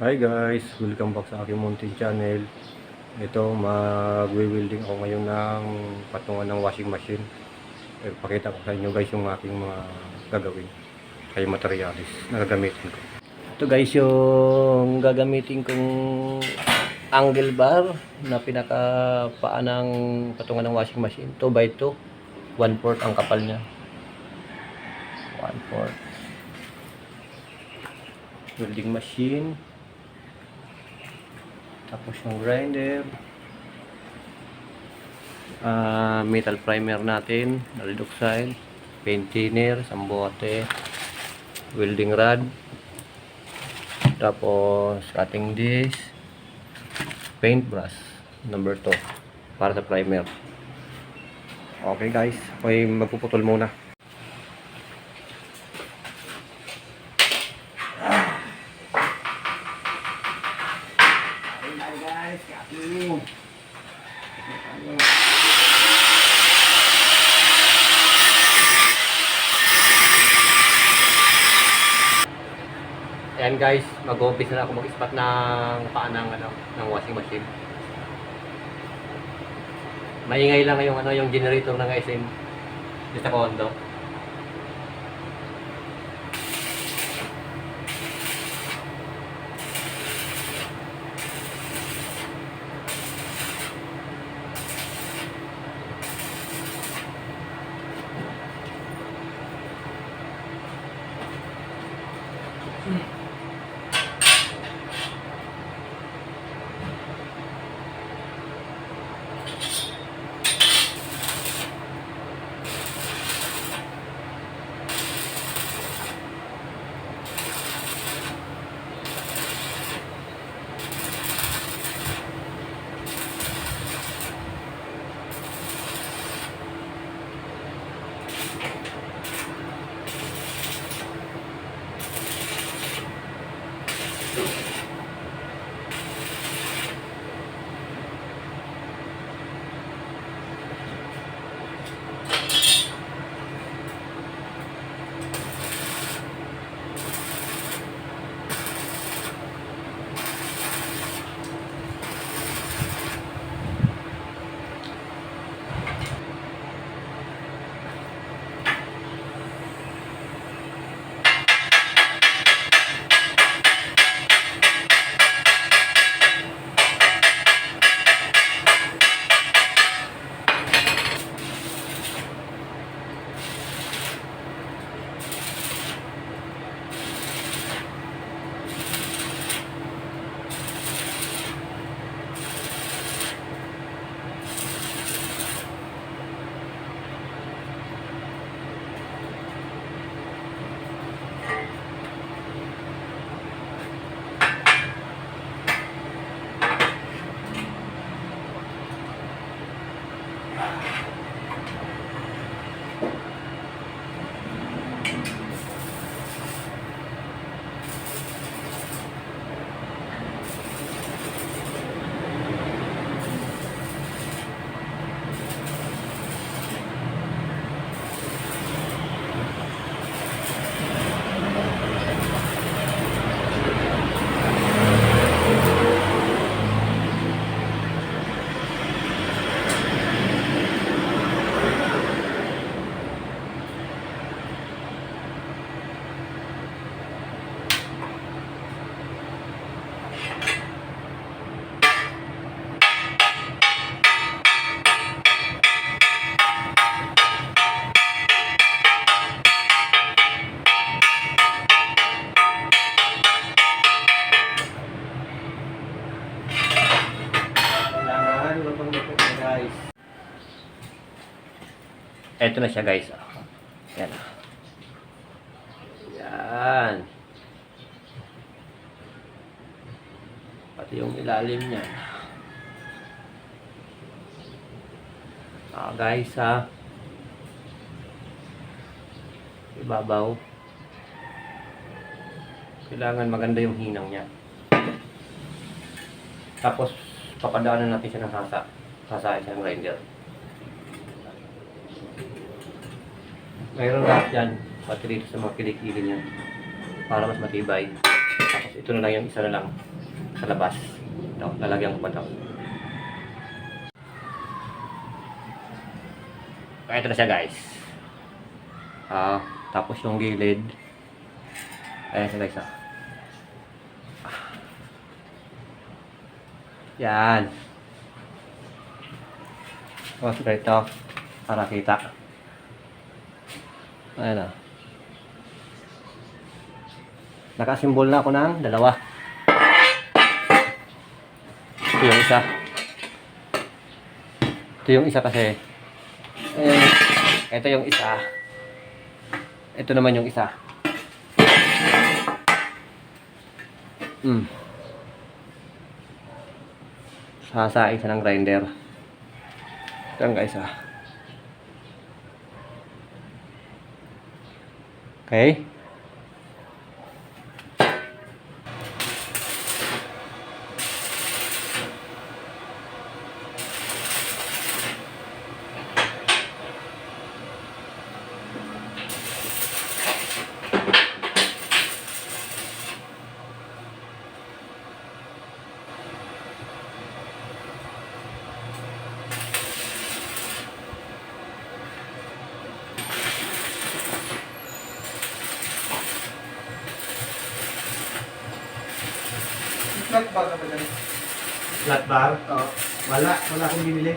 Hi guys, welcome back sa aking munting channel. Ito, magwi-welding ako ngayon ng patungan ng washing machine. Pakita ko sa inyo guys yung aking mga gagawin. Ay materialis na gagamitin ko. Ito guys yung gagamitin kong angle bar na pinakapaa ng patungan ng washing machine. 2x2, 1/4 ang kapal niya. 1/4. Welding machine. Tapos yung grinder, metal primer natin, red oxide, paint thinner, sambote, welding rod, tapos cutting disc, paintbrush number 2 para sa primer. Okay guys, ako'y magpuputol muna. Ayan guys, mag-umpisa na ako mag-spot ng paa ng washing machine. Maingay lang yung generator ng SM sa condo. Guys, eto na siya guys. Yan. Yan. Pati yung ilalim niya. Guys ibabaw. Kailangan maganda yung hinang niya. Tapos papadaanan natin siya ng hasa sa grinder. Mayroon lahat yan, pati dito sa mga kilikili niya para mas matibay. Tapos guys, ito na lang yung isa na lang sa labas. Ito, lalagyan ko pa ito. Ito na siya guys. Tapos yung gilid. Ayan siya guys. Yan. Tapos ito. Para kita. Ayan na. Nakasimbol na ako ng dalawa. Ito yung isa. Ito yung isa kasi. Ito yung isa. Ito naman yung isa. Sasain siya ng grinder. Ito yung isa. Okay. Flat bar ka ba dyan? Flat bar? Oo. Wala akong binili.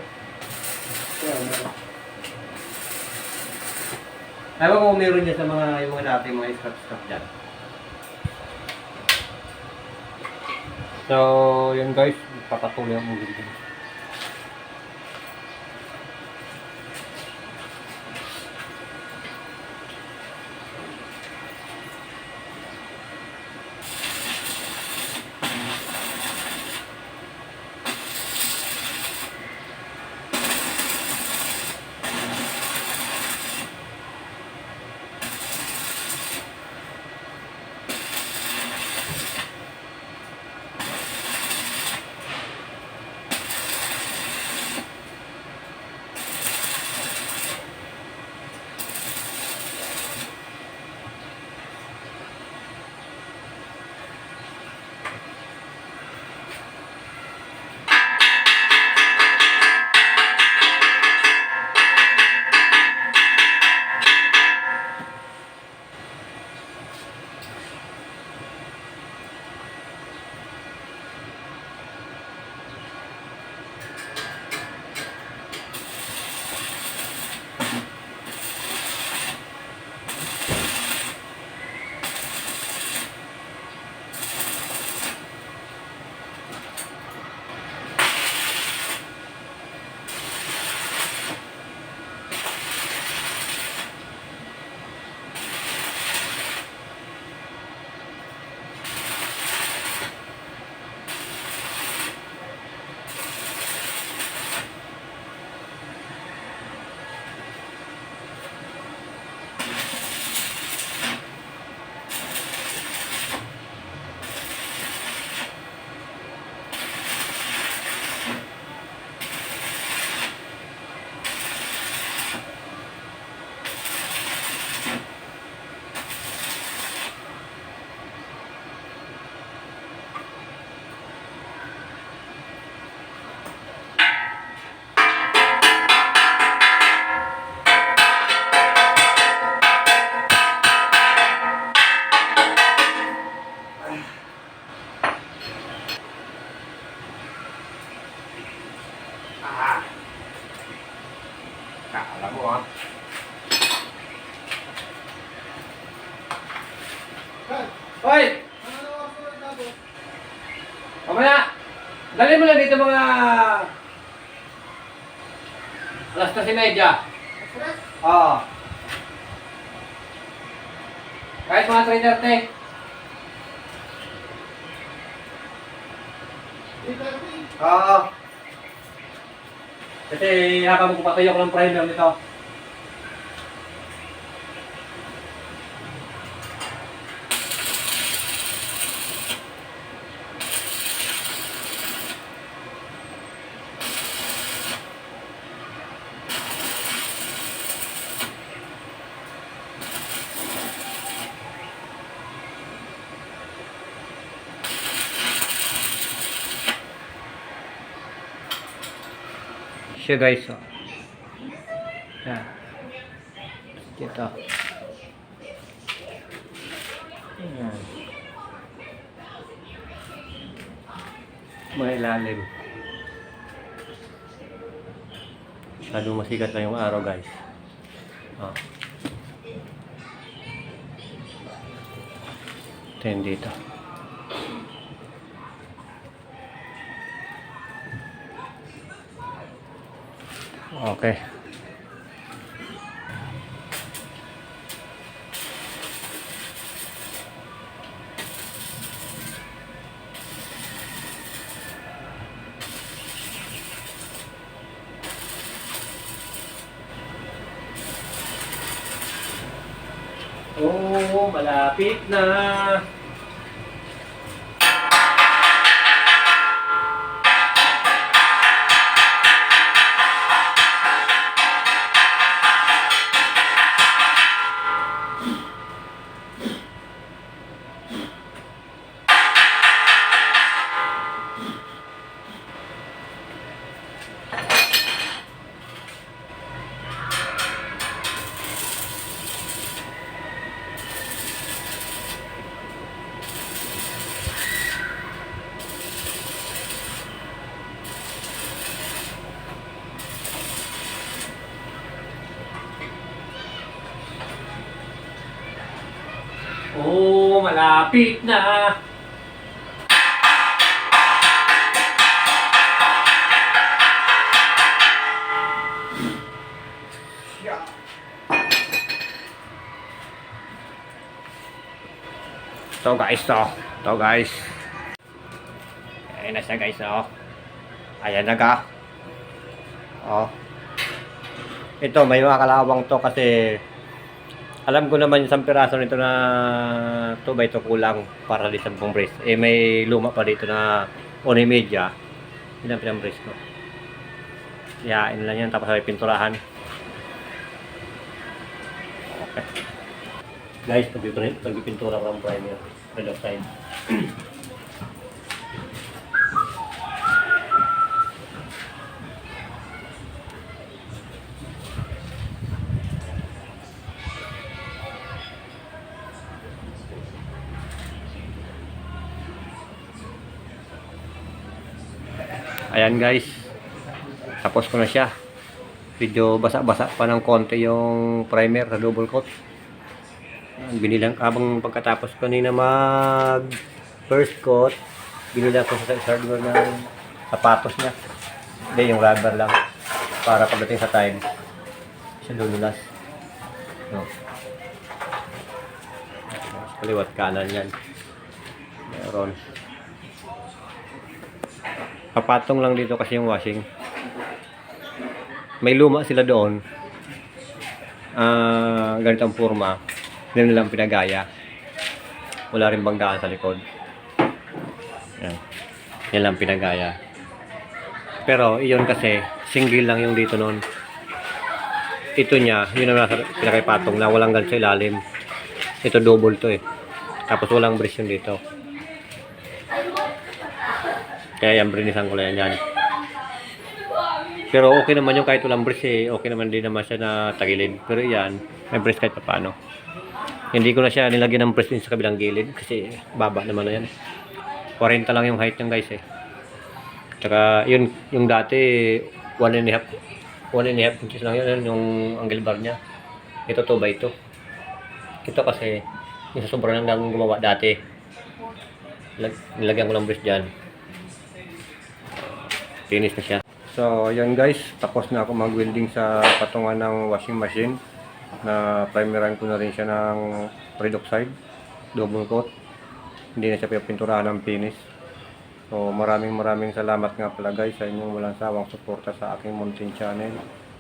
Ewan ko kung meron niya sa yung mga dati, mga scrap dyan. So, yun guys, papatuloy ang movie din. Kala mo ha. Hoy! Mamaya! Dali mo lang dito mga alas 3:30. Oo. Kahit mga 3:30. Oo. Kasi habang magpapatayo ko ng primer nito. siya guys. Oh. Yan. Dito. Yan. Mailalim. Masyadong masikat lang yung araw guys. Oh. Ito yun dito. Okay. Oh, malapit na. Oh, malapit na. Ito guys, to. Ito guys. Ayan na siya guys, oh. Ayan na ka. Oh. Ito, may mga kalawang to kasi alam ko naman yung isang piraso nito na 2x2 kulang para di 10 brace. Eh may luma pa dito na 1.5. Yun ang pinang-brace ko. Iyain lang yan tapos may pinturahan. Okay. Guys, pagpipintura ko ng primer. Red oxide. Ayan guys, tapos ko na siya. Medyo basa-basa pa ng konti yung primer sa double coat. Binilang habang pagkatapos ko nina mag first coat, binilang ko sa hardware ng sapatos niya. Hindi, yung rubber lang para pagdating sa time siya lululas. No. Kaliwat kanan yan. Meron. Papatong lang dito kasi yung washing. May luma sila doon. Ganito ang forma. Hindi nilang pinagaya. Wala rin banggaan sa likod. Yan. Yan lang pinagaya. Pero iyon kasi single lang yung dito noon. Ito niya, yun ang nasa pinakipatong na walang ganito sa ilalim. Ito double to eh. Tapos walang brace yun dito. Kaya yan, brinisan ko lang yan. Pero okay naman yung kahit walang brace eh. Okay naman din naman siya na tagilid. Pero yan, may brace kahit paano. Hindi ko na siya nilagyan ng brace din sa kabilang gilid. Kasi baba naman na yan. 40 lang yung height niyan guys eh. Tsaka yun, yung dati 1.5 inches lang yun yung angle bar niya. Ito 2x2. Ito kasi yung sa sobrang lang gumawa dati. Nilagyan ko ng brace dyan. Finish na siya. So, yan guys. Tapos na ako mag-welding sa patungan ng washing machine. Na primeran ko na rin siya ng red oxide. Double coat. Hindi na siya pinturahan ng finish. So, maraming salamat nga pala guys sa inyong walang sawang suporta sa aking mountain channel.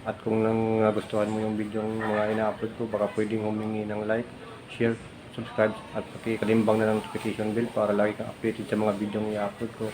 At kung nagustuhan mo yung video ng mga ina-upload ko, baka pwedeng humingi ng like, share, subscribe at pakikalimbang na ng notification bell para lagi kang updated sa mga video i-upload ko.